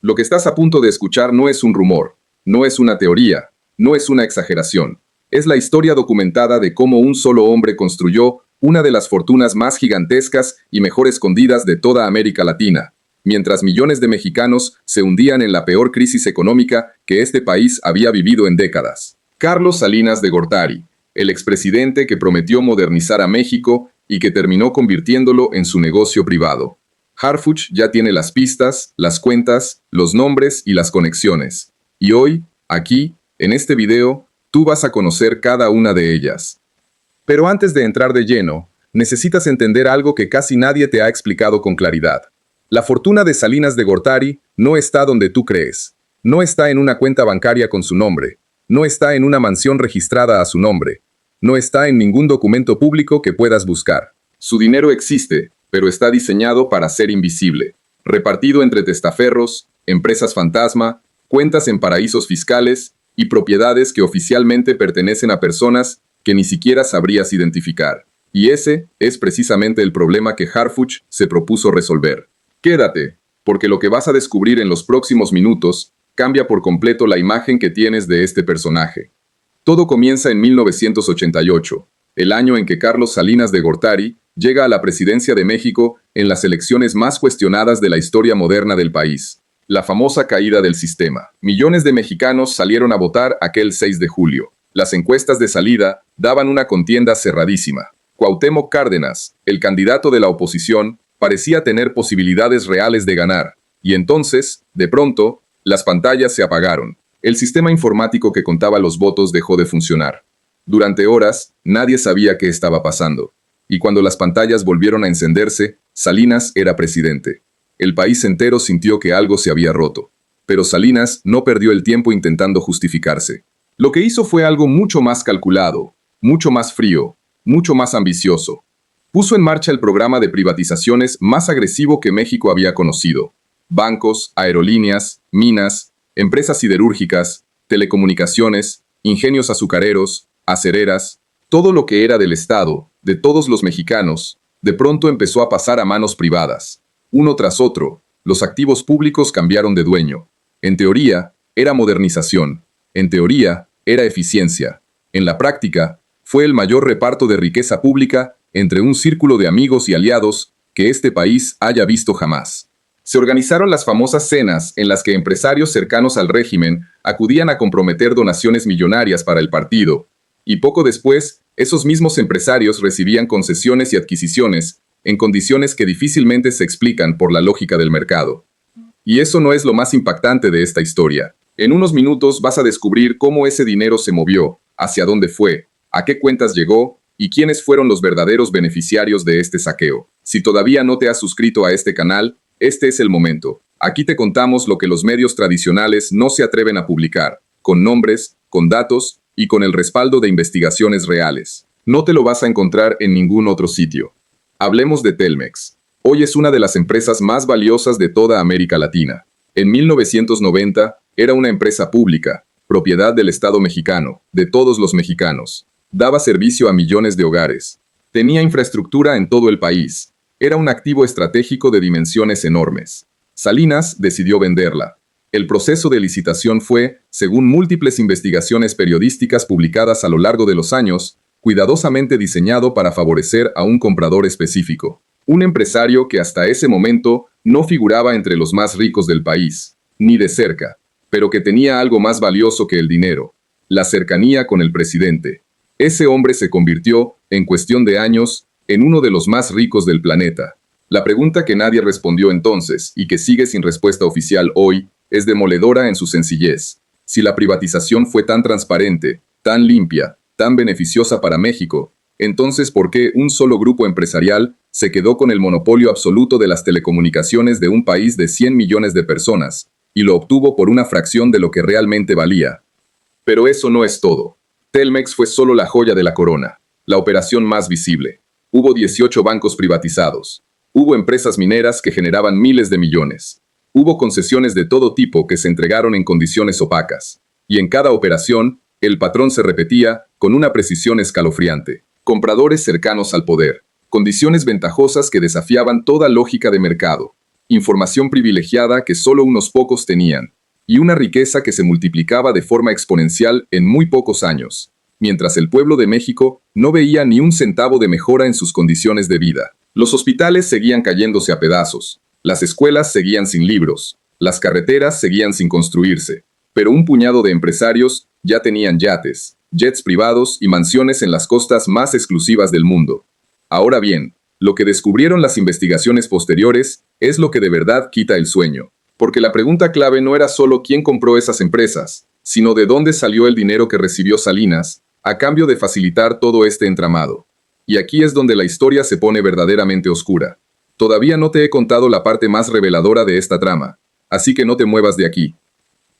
Lo que estás a punto de escuchar no es un rumor, no es una teoría, no es una exageración. Es la historia documentada de cómo un solo hombre construyó una de las fortunas más gigantescas y mejor escondidas de toda América Latina, mientras millones de mexicanos se hundían en la peor crisis económica que este país había vivido en décadas. Carlos Salinas de Gortari, el expresidente que prometió modernizar a México y que terminó convirtiéndolo en su negocio privado. Harfuch ya tiene las pistas, las cuentas, los nombres y las conexiones. Y hoy, aquí, en este video, tú vas a conocer cada una de ellas. Pero antes de entrar de lleno, necesitas entender algo que casi nadie te ha explicado con claridad. La fortuna de Salinas de Gortari no está donde tú crees. No está en una cuenta bancaria con su nombre. No está en una mansión registrada a su nombre. No está en ningún documento público que puedas buscar. Su dinero existe, pero está diseñado para ser invisible. Repartido entre testaferros, empresas fantasma, cuentas en paraísos fiscales y propiedades que oficialmente pertenecen a personas que ni siquiera sabrías identificar. Y ese es precisamente el problema que Harfuch se propuso resolver. Quédate, porque lo que vas a descubrir en los próximos minutos cambia por completo la imagen que tienes de este personaje. Todo comienza en 1988, el año en que Carlos Salinas de Gortari llega a la presidencia de México en las elecciones más cuestionadas de la historia moderna del país. La famosa caída del sistema. Millones de mexicanos salieron a votar aquel 6 de julio. Las encuestas de salida daban una contienda cerradísima. Cuauhtémoc Cárdenas, el candidato de la oposición, parecía tener posibilidades reales de ganar. Y entonces, de pronto, las pantallas se apagaron. El sistema informático que contaba los votos dejó de funcionar. Durante horas, nadie sabía qué estaba pasando. Y cuando las pantallas volvieron a encenderse, Salinas era presidente. El país entero sintió que algo se había roto. Pero Salinas no perdió el tiempo intentando justificarse. Lo que hizo fue algo mucho más calculado, mucho más frío, mucho más ambicioso. Puso en marcha el programa de privatizaciones más agresivo que México había conocido. Bancos, aerolíneas, minas, empresas siderúrgicas, telecomunicaciones, ingenios azucareros, acereras, todo lo que era del Estado, de todos los mexicanos, de pronto empezó a pasar a manos privadas. Uno tras otro, los activos públicos cambiaron de dueño. En teoría, era modernización. En teoría, era eficiencia. En la práctica, fue el mayor reparto de riqueza pública entre un círculo de amigos y aliados que este país haya visto jamás. Se organizaron las famosas cenas en las que empresarios cercanos al régimen acudían a comprometer donaciones millonarias para el partido, y poco después, esos mismos empresarios recibían concesiones y adquisiciones en condiciones que difícilmente se explican por la lógica del mercado. Y eso no es lo más impactante de esta historia. En unos minutos vas a descubrir cómo ese dinero se movió, hacia dónde fue, a qué cuentas llegó y quiénes fueron los verdaderos beneficiarios de este saqueo. Si todavía no te has suscrito a este canal, este es el momento. Aquí te contamos lo que los medios tradicionales no se atreven a publicar, con nombres, con datos y con el respaldo de investigaciones reales. No te lo vas a encontrar en ningún otro sitio. Hablemos de Telmex. Hoy es una de las empresas más valiosas de toda América Latina. En 1990, era una empresa pública, propiedad del Estado mexicano, de todos los mexicanos. Daba servicio a millones de hogares. Tenía infraestructura en todo el país. Era un activo estratégico de dimensiones enormes. Salinas decidió venderla. El proceso de licitación fue, según múltiples investigaciones periodísticas publicadas a lo largo de los años, cuidadosamente diseñado para favorecer a un comprador específico. Un empresario que hasta ese momento no figuraba entre los más ricos del país, ni de cerca, pero que tenía algo más valioso que el dinero: la cercanía con el presidente. Ese hombre se convirtió, en cuestión de años, en uno de los más ricos del planeta. La pregunta que nadie respondió entonces, y que sigue sin respuesta oficial hoy, es demoledora en su sencillez. Si la privatización fue tan transparente, tan limpia, tan beneficiosa para México, entonces ¿por qué un solo grupo empresarial se quedó con el monopolio absoluto de las telecomunicaciones de un país de 100 millones de personas, y lo obtuvo por una fracción de lo que realmente valía? Pero eso no es todo. Telmex fue solo la joya de la corona, la operación más visible. Hubo 18 bancos privatizados. Hubo empresas mineras que generaban miles de millones. Hubo concesiones de todo tipo que se entregaron en condiciones opacas. Y en cada operación, el patrón se repetía con una precisión escalofriante. Compradores cercanos al poder. Condiciones ventajosas que desafiaban toda lógica de mercado. información privilegiada que solo unos pocos tenían, y una riqueza que se multiplicaba de forma exponencial en muy pocos años, mientras el pueblo de México no veía ni un centavo de mejora en sus condiciones de vida. Los hospitales seguían cayéndose a pedazos, las escuelas seguían sin libros, las carreteras seguían sin construirse, pero un puñado de empresarios ya tenían yates, jets privados y mansiones en las costas más exclusivas del mundo. Ahora bien, lo que descubrieron las investigaciones posteriores es lo que de verdad quita el sueño, porque la pregunta clave no era solo quién compró esas empresas, sino de dónde salió el dinero que recibió Salinas, a cambio de facilitar todo este entramado. Y aquí es donde la historia se pone verdaderamente oscura. Todavía no te he contado la parte más reveladora de esta trama, así que no te muevas de aquí.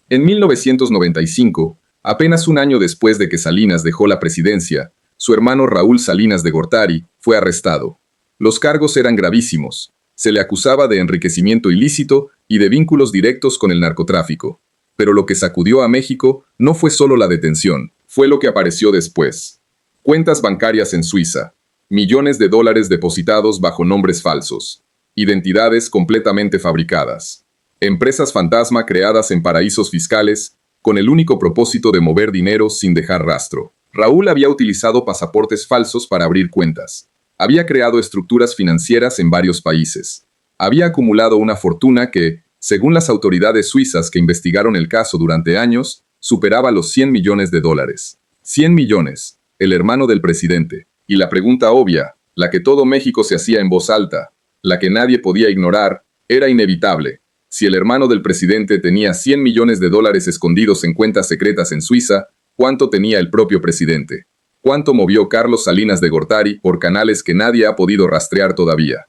En 1995, apenas un año después de que Salinas dejó la presidencia, su hermano Raúl Salinas de Gortari fue arrestado. Los cargos eran gravísimos. Se le acusaba de enriquecimiento ilícito y de vínculos directos con el narcotráfico. Pero lo que sacudió a México no fue solo la detención, fue lo que apareció después. Cuentas bancarias en Suiza, millones de dólares depositados bajo nombres falsos, identidades completamente fabricadas, empresas fantasma creadas en paraísos fiscales con el único propósito de mover dinero sin dejar rastro. Raúl había utilizado pasaportes falsos para abrir cuentas. Había creado estructuras financieras en varios países. Había acumulado una fortuna que, según las autoridades suizas que investigaron el caso durante años, superaba los 100 millones de dólares. 100 millones, el hermano del presidente. Y la pregunta obvia, la que todo México se hacía en voz alta, la que nadie podía ignorar, era inevitable. Si el hermano del presidente tenía 100 millones de dólares escondidos en cuentas secretas en Suiza, ¿cuánto tenía el propio presidente? ¿Cuánto movió Carlos Salinas de Gortari por canales que nadie ha podido rastrear todavía?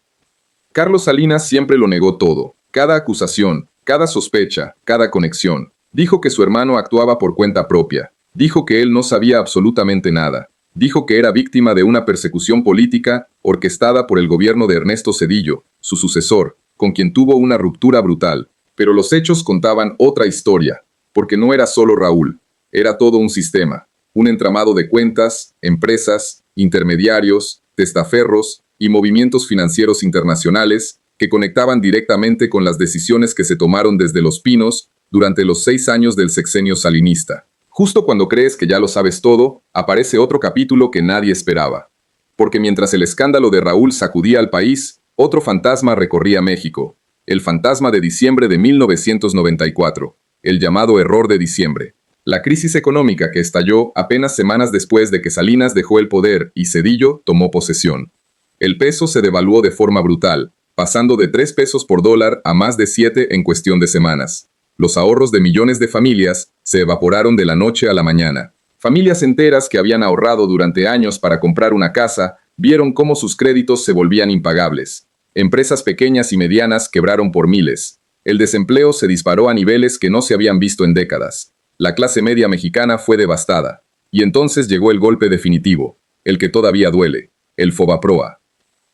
Carlos Salinas siempre lo negó todo. Cada acusación, cada sospecha, cada conexión. Dijo que su hermano actuaba por cuenta propia. Dijo que él no sabía absolutamente nada. Dijo que era víctima de una persecución política orquestada por el gobierno de Ernesto Zedillo, su sucesor, con quien tuvo una ruptura brutal. Pero los hechos contaban otra historia, porque no era solo Raúl, era todo un sistema, un entramado de cuentas, empresas, intermediarios, testaferros y movimientos financieros internacionales que conectaban directamente con las decisiones que se tomaron desde Los Pinos durante los 6 años del sexenio salinista. Justo cuando crees que ya lo sabes todo, aparece otro capítulo que nadie esperaba. Porque mientras el escándalo de Raúl sacudía al país, otro fantasma recorría México. El fantasma de diciembre de 1994, el llamado error de diciembre. La crisis económica que estalló apenas semanas después de que Salinas dejó el poder y Zedillo tomó posesión. El peso se devaluó de forma brutal, pasando de 3 pesos por dólar a más de 7 en cuestión de semanas. Los ahorros de millones de familias se evaporaron de la noche a la mañana. Familias enteras que habían ahorrado durante años para comprar una casa vieron cómo sus créditos se volvían impagables. Empresas pequeñas y medianas quebraron por miles. El desempleo se disparó a niveles que no se habían visto en décadas. La clase media mexicana fue devastada. Y entonces llegó el golpe definitivo, el que todavía duele, el FOBAPROA,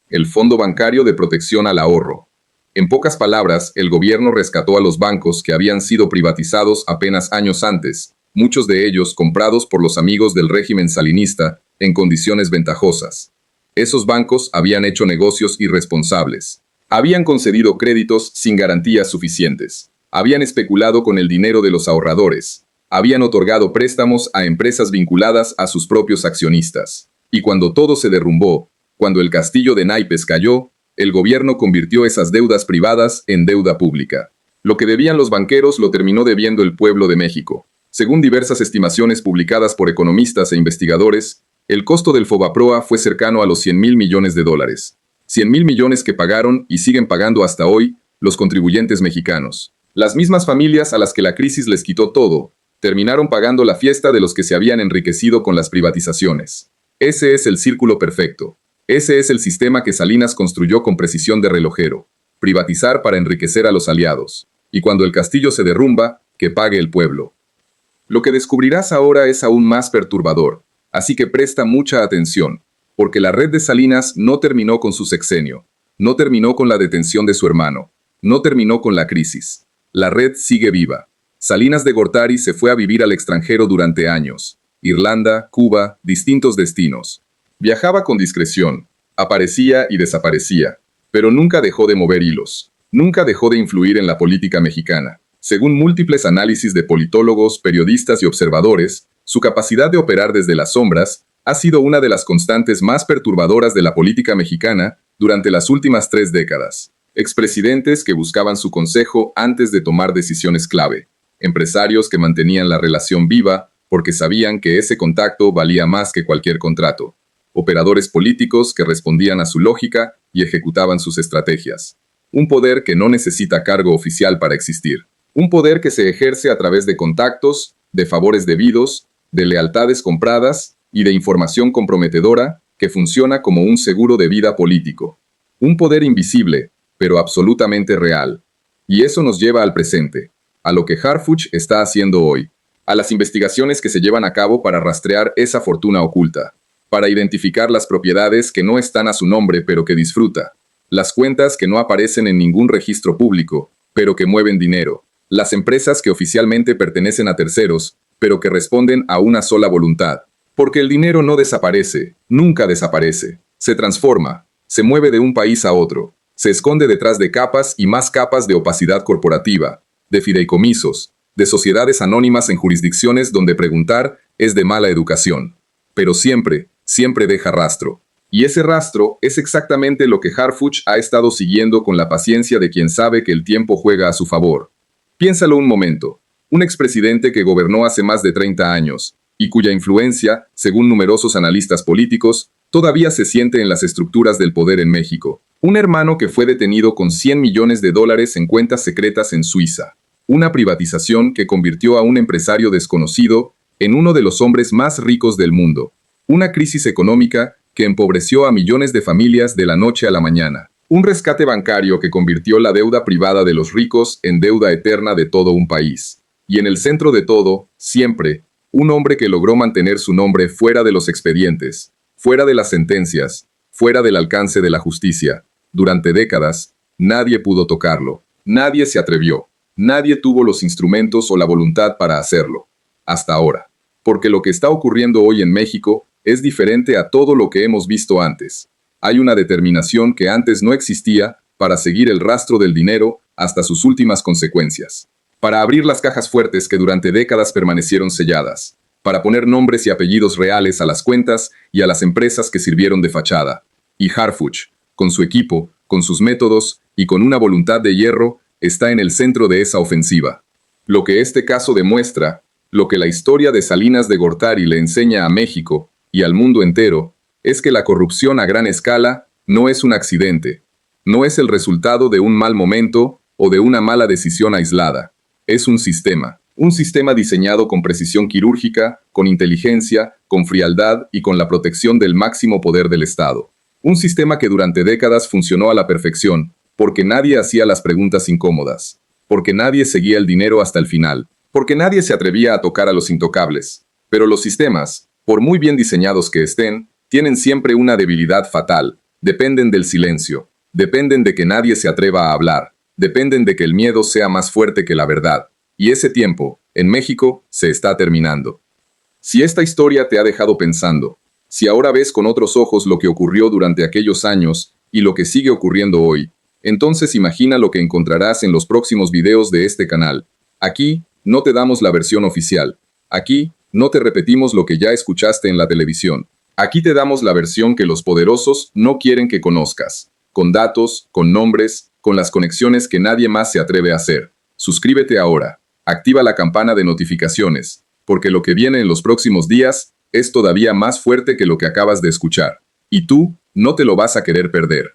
el Fondo Bancario de Protección al Ahorro. En pocas palabras, el gobierno rescató a los bancos que habían sido privatizados apenas años antes, muchos de ellos comprados por los amigos del régimen salinista en condiciones ventajosas. Esos bancos habían hecho negocios irresponsables. Habían concedido créditos sin garantías suficientes. Habían especulado con el dinero de los ahorradores. Habían otorgado préstamos a empresas vinculadas a sus propios accionistas. Y cuando todo se derrumbó, cuando el castillo de naipes cayó, el gobierno convirtió esas deudas privadas en deuda pública. Lo que debían los banqueros lo terminó debiendo el pueblo de México. Según diversas estimaciones publicadas por economistas e investigadores, el costo del FOBAPROA fue cercano a los 100,000 millones de dólares. 100,000 millones que pagaron y siguen pagando hasta hoy los contribuyentes mexicanos. Las mismas familias a las que la crisis les quitó todo, terminaron pagando la fiesta de los que se habían enriquecido con las privatizaciones. Ese es el círculo perfecto. Ese es el sistema que Salinas construyó con precisión de relojero. Privatizar para enriquecer a los aliados. Y cuando el castillo se derrumba, que pague el pueblo. Lo que descubrirás ahora es aún más perturbador, así que presta mucha atención, porque la red de Salinas no terminó con su sexenio, no terminó con la detención de su hermano, no terminó con la crisis. La red sigue viva. Salinas de Gortari se fue a vivir al extranjero durante años. Irlanda, Cuba, distintos destinos. Viajaba con discreción, aparecía y desaparecía, pero nunca dejó de mover hilos. nunca dejó de influir en la política mexicana. Según múltiples análisis de politólogos, periodistas y observadores, su capacidad de operar desde las sombras ha sido una de las constantes más perturbadoras de la política mexicana durante las últimas 3 décadas. Expresidentes que buscaban su consejo antes de tomar decisiones clave. Empresarios que mantenían la relación viva porque sabían que ese contacto valía más que cualquier contrato. Operadores políticos que respondían a su lógica y ejecutaban sus estrategias. Un poder que no necesita cargo oficial para existir. Un poder que se ejerce a través de contactos, de favores debidos, de lealtades compradas y de información comprometedora que funciona como un seguro de vida político. Un poder invisible, pero absolutamente real. Y eso nos lleva al presente, a lo que Harfuch está haciendo hoy, a las investigaciones que se llevan a cabo para rastrear esa fortuna oculta, para identificar las propiedades que no están a su nombre pero que disfruta, las cuentas que no aparecen en ningún registro público, pero que mueven dinero, las empresas que oficialmente pertenecen a terceros, pero que responden a una sola voluntad. Porque el dinero no desaparece, nunca desaparece, se transforma, se mueve de un país a otro, se esconde detrás de capas y más capas de opacidad corporativa, de fideicomisos, de sociedades anónimas en jurisdicciones donde preguntar es de mala educación. Pero siempre, siempre deja rastro. Y ese rastro es exactamente lo que Harfuch ha estado siguiendo con la paciencia de quien sabe que el tiempo juega a su favor. Piénsalo un momento. Un expresidente que gobernó hace más de 30 años, y cuya influencia, según numerosos analistas políticos, todavía se siente en las estructuras del poder en México. Un hermano que fue detenido con $100 millones en cuentas secretas en Suiza. Una privatización que convirtió a un empresario desconocido en uno de los hombres más ricos del mundo. Una crisis económica que empobreció a millones de familias de la noche a la mañana. Un rescate bancario que convirtió la deuda privada de los ricos en deuda eterna de todo un país. Y en el centro de todo, siempre, un hombre que logró mantener su nombre fuera de los expedientes, fuera de las sentencias, fuera del alcance de la justicia. Durante décadas, nadie pudo tocarlo. Nadie se atrevió. Nadie tuvo los instrumentos o la voluntad para hacerlo. Hasta ahora. Porque lo que está ocurriendo hoy en México es diferente a todo lo que hemos visto antes. Hay una determinación que antes no existía para seguir el rastro del dinero hasta sus últimas consecuencias. Para abrir las cajas fuertes que durante décadas permanecieron selladas. Para poner nombres y apellidos reales a las cuentas y a las empresas que sirvieron de fachada. Y Harfuch, con su equipo, con sus métodos y con una voluntad de hierro, está en el centro de esa ofensiva. Lo que este caso demuestra, lo que la historia de Salinas de Gortari le enseña a México y al mundo entero, es que la corrupción a gran escala no es un accidente, no es el resultado de un mal momento o de una mala decisión aislada. Es un sistema diseñado con precisión quirúrgica, con inteligencia, con frialdad y con la protección del máximo poder del Estado. Un sistema que durante décadas funcionó a la perfección, porque nadie hacía las preguntas incómodas, porque nadie seguía el dinero hasta el final, porque nadie se atrevía a tocar a los intocables. Pero los sistemas, por muy bien diseñados que estén, tienen siempre una debilidad fatal. Dependen del silencio, dependen de que nadie se atreva a hablar, dependen de que el miedo sea más fuerte que la verdad. Y ese tiempo, en México, se está terminando. Si esta historia te ha dejado pensando, si ahora ves con otros ojos lo que ocurrió durante aquellos años y lo que sigue ocurriendo hoy, entonces imagina lo que encontrarás en los próximos videos de este canal. Aquí, no te damos la versión oficial. Aquí, no te repetimos lo que ya escuchaste en la televisión. Aquí te damos la versión que los poderosos no quieren que conozcas. Con datos, con nombres, con las conexiones que nadie más se atreve a hacer. Suscríbete ahora. Activa la campana de notificaciones, porque lo que viene en los próximos días es todavía más fuerte que lo que acabas de escuchar. Y tú, no te lo vas a querer perder.